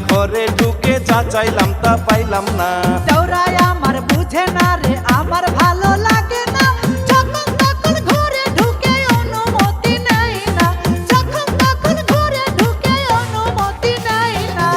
ঘরে ঢুকে যা চাইলাম তা পাইলাম না। দৌড়ায় আমার বুঝে না রে, আমার ভালো লাগে না, যখন তখন ঘরে ঢুকে অনুমতি নেই না, যখন তখন ঘরে ঢুকে অনুমতি নেই না।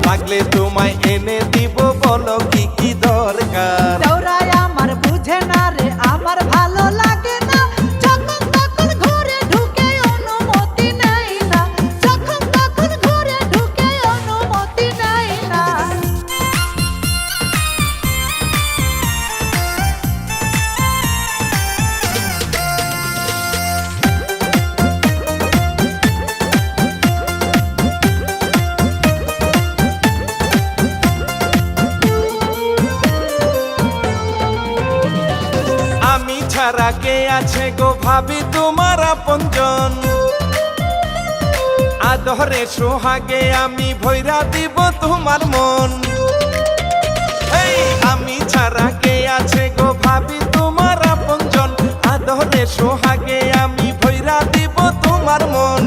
লাগলে তোমায় এনে দিব, বলো কি কি দরকার। দৌড়ায় আমার বুঝে না রে, আমার ভালো লাগে না, যখন তখন ঘরে ঢুকে অনুমতি নেই না, যখন তখন ঘরে ঢুকে অনুমতি নেই না। ছাড়া কে আছে গো ভাবি তোমার আপনজন, আদরে সোহাগে আমি ভৈরা দিব তোমার মন। এই আমি ছাড়া কে আছে গো ভাবি তোমার আপনজন, আদরে সোহাগে আমি ভৈরা দিব তোমার মন।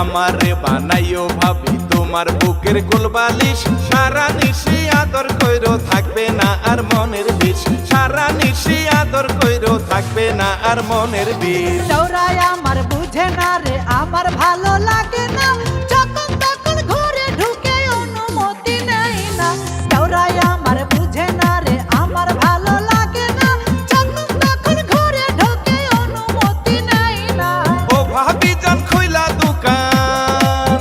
আমারে বানাইও ভাবি তোমার বুকের কোলবালিশ, সারা নিশি আদর কইরো থাকবে না আর মনের বিষ, সারা নিশি আদর কইরো থাকবে না আর মনের বিষ। দৌড়ায় আমার বুঝে না রে, আমার ভালো লাগে না, যখন তখন ঘরে ঢুকে অনুমতি নেই না। দৌড়ায় আমার বুঝে না রে, আমার ভালো লাগে না, যখন তখন ঘরে ঢুকে অনুমতি নেই না। ও ভাবি জান খুইলা দোকান,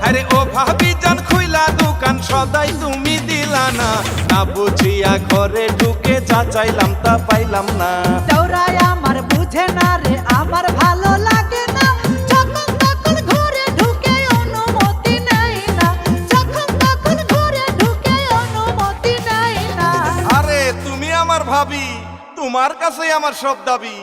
আরে ও ভাবি জান খুইলা দোকান, সদাই তুমি দিলা না, না বুঝিয়া ঘরে ঢুকে যা চাইলাম তা পাইলাম না। দৌড়ায় আমার বুঝে না রে, আমার ভালো লাগে না, যখন তখন ঘরে ঢুকে অনুমতি নেই না, যখন তখন ঘরে ঢুকে অনুমতি নেই না। আরে তুমি আমার ভাবি, তোমার কাছেই আমার সব দাবি।